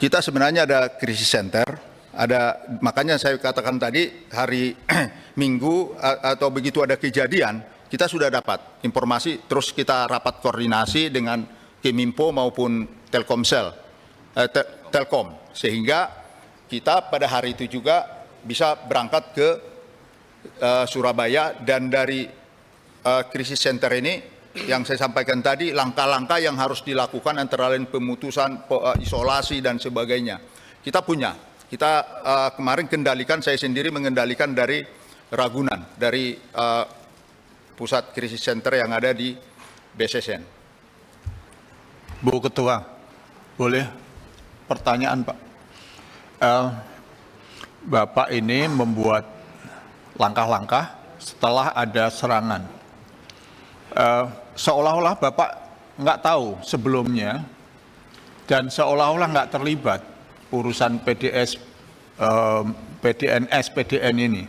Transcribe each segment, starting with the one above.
kita sebenarnya ada krisis center, makanya saya katakan tadi hari Minggu atau begitu ada kejadian, kita sudah dapat informasi, terus kita rapat koordinasi dengan Keminfo maupun Telkomsel, Telkom, sehingga kita pada hari itu juga bisa berangkat ke Surabaya, dan dari krisis center ini yang saya sampaikan tadi, langkah-langkah yang harus dilakukan antara lain pemutusan isolasi dan sebagainya. Kita punya, kemarin saya sendiri mengendalikan dari Ragunan, dari pusat krisis center yang ada di BSSN. Bu Ketua, boleh pertanyaan Pak? Bapak ini membuat langkah-langkah setelah ada serangan. Seolah-olah Bapak nggak tahu sebelumnya dan seolah-olah nggak terlibat urusan PDN ini.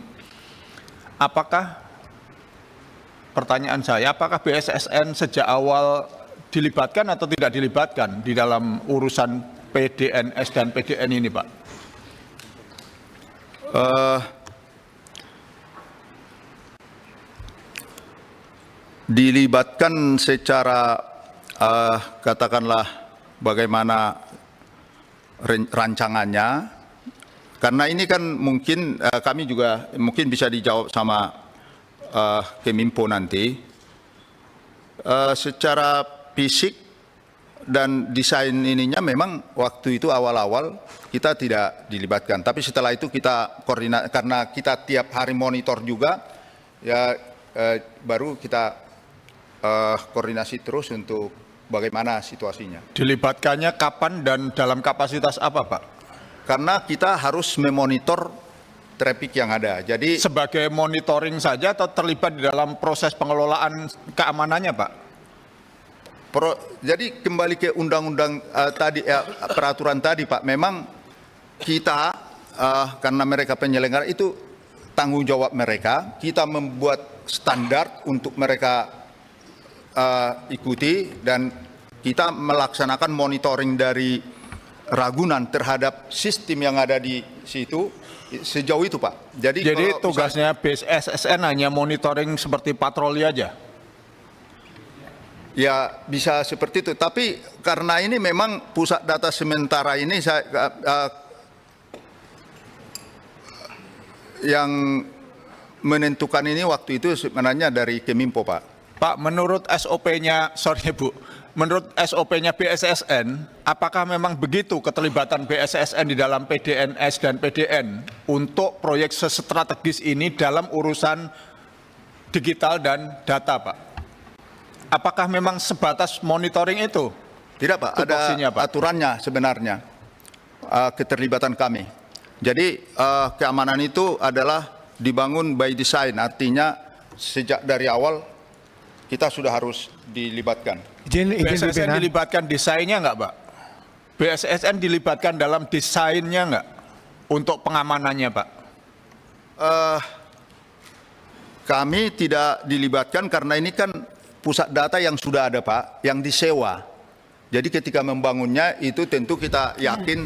Apakah, pertanyaan saya, apakah BSSN sejak awal dilibatkan atau tidak dilibatkan di dalam urusan PDNS dan PDN ini, Pak? Dilibatkan secara katakanlah bagaimana rancangannya, karena ini kan mungkin kami juga mungkin bisa dijawab sama Keminfo nanti. Secara fisik dan desain ininya memang waktu itu awal-awal kita tidak dilibatkan, tapi setelah itu kita koordinasi, karena kita tiap hari monitor juga ya, baru kita koordinasi terus untuk bagaimana situasinya. Dilibatkannya kapan dan dalam kapasitas apa, Pak? Karena kita harus memonitor traffic yang ada. Jadi sebagai monitoring saja atau terlibat di dalam proses pengelolaan keamanannya, Pak? Jadi kembali ke undang-undang tadi, peraturan tadi, Pak. Memang kita karena mereka penyelenggara itu tanggung jawab mereka. Kita membuat standar untuk mereka ikuti, dan kita melaksanakan monitoring dari Ragunan terhadap sistem yang ada di situ sejauh itu, Pak. Jadi tugasnya BSSN hanya monitoring seperti patroli aja? Ya bisa seperti itu, tapi karena ini memang pusat data sementara ini yang menentukan ini waktu itu sebenarnya dari Keminfo, Pak. Pak, menurut SOP-nya, menurut SOP-nya BSSN, apakah memang begitu keterlibatan BSSN di dalam PDNS dan PDN untuk proyek strategis ini dalam urusan digital dan data, Pak? Apakah memang sebatas monitoring itu? Tidak, Pak. Ada aturannya sebenarnya, keterlibatan kami. Jadi keamanan itu adalah dibangun by design, artinya sejak dari awal kita sudah harus dilibatkan. BSSN dilibatkan desainnya nggak, Pak? BSSN dilibatkan dalam desainnya nggak untuk pengamanannya, Pak? Kami tidak dilibatkan karena ini kan pusat data yang sudah ada, Pak, yang disewa. Jadi ketika membangunnya itu tentu kita yakin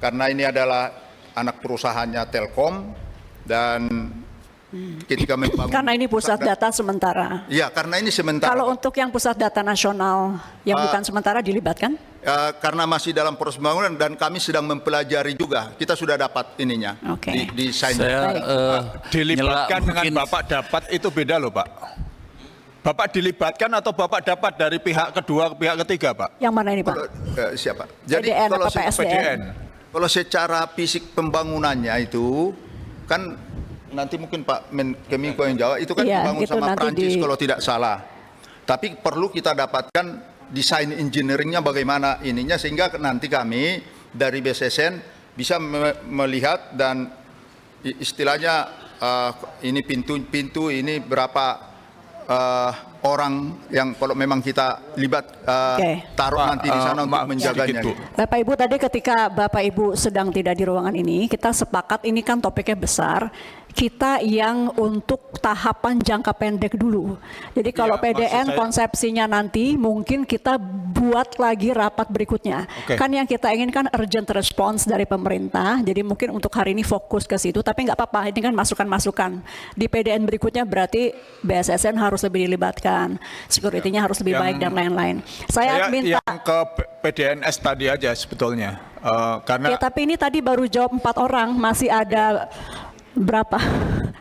karena ini adalah anak perusahaannya Telkom, dan ketika membangun karena ini pusat data sementara. Iya, karena ini sementara. Kalau untuk yang pusat data nasional yang bukan sementara dilibatkan? Karena masih dalam proses pembangunan dan kami sedang mempelajari juga. Kita sudah dapat ininya di desain. Dilibatkan dengan Bapak dapat itu beda loh, Pak. Bapak dilibatkan atau Bapak dapat dari pihak kedua ke pihak ketiga, Pak? Yang mana ini, Pak? Siapa? Jadi PDN kalau apa PSDN? Kalau secara fisik pembangunannya itu kan nanti mungkin Pak Keminfo yang jawab, itu kan dibangun sama Prancis kalau tidak salah. Tapi perlu kita dapatkan desain engineeringnya bagaimana ininya, sehingga nanti kami dari BSSN bisa melihat dan istilahnya ini pintu ini berapa orang yang kalau memang kita taruh nanti di sana untuk menjaganya. Bapak Ibu, tadi ketika Bapak Ibu sedang tidak di ruangan ini, kita sepakat ini kan topiknya besar. kita yang untuk tahapan jangka pendek dulu. Jadi kalau Iya, PDN maksud saya- konsepsinya nanti mungkin kita buat lagi rapat berikutnya. Oke. Kan yang kita inginkan urgent response dari pemerintah. Jadi mungkin untuk hari ini fokus ke situ, tapi nggak apa-apa. Ini kan masukan-masukan. Di PDN berikutnya berarti BSSN harus lebih dilibatkan, security-nya harus lebih baik dan lain-lain. Saya minta. yang ke PDNS tadi aja sebetulnya. Karena Ya, tapi ini tadi baru jawab 4 orang, masih ada berapa?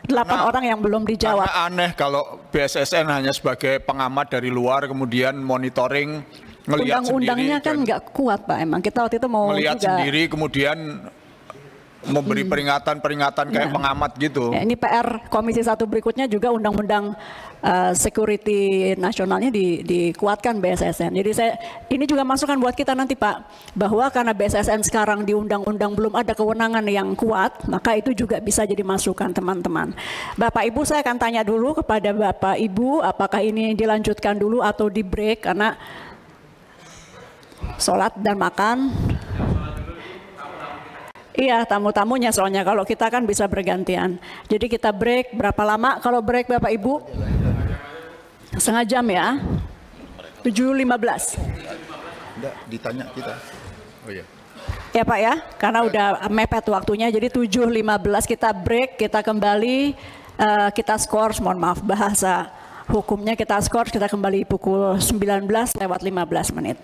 8 orang yang belum dijawab. Karena aneh kalau BSSN hanya sebagai pengamat dari luar kemudian monitoring ngelihat sendiri Undang-undangnya kan dan nggak kuat Pak, emang kita waktu itu mau melihat juga. sendiri kemudian memberi peringatan-peringatan kayak Ya. pengamat gitu. Ya, ini PR Komisi 1 berikutnya juga undang-undang security nasionalnya dikuatkan BSSN. Jadi ini juga masukan buat kita nanti Pak, bahwa karena BSSN sekarang di undang-undang belum ada kewenangan yang kuat, maka itu juga bisa jadi masukan teman-teman. Bapak Ibu, saya akan tanya dulu kepada Bapak Ibu, apakah ini dilanjutkan dulu atau di break karena sholat dan makan. Iya, tamu-tamunya soalnya kalau kita kan bisa bergantian. Jadi kita break, berapa lama kalau break Bapak Ibu? Setengah jam ya. 7.15. Enggak, ditanya kita. Oh iya. Ya Pak ya, karena udah mepet waktunya. Jadi 7.15 kita break, kita kembali, kita skors, mohon maaf bahasa hukumnya kita skors, kita kembali pukul 19 lewat 15 menit.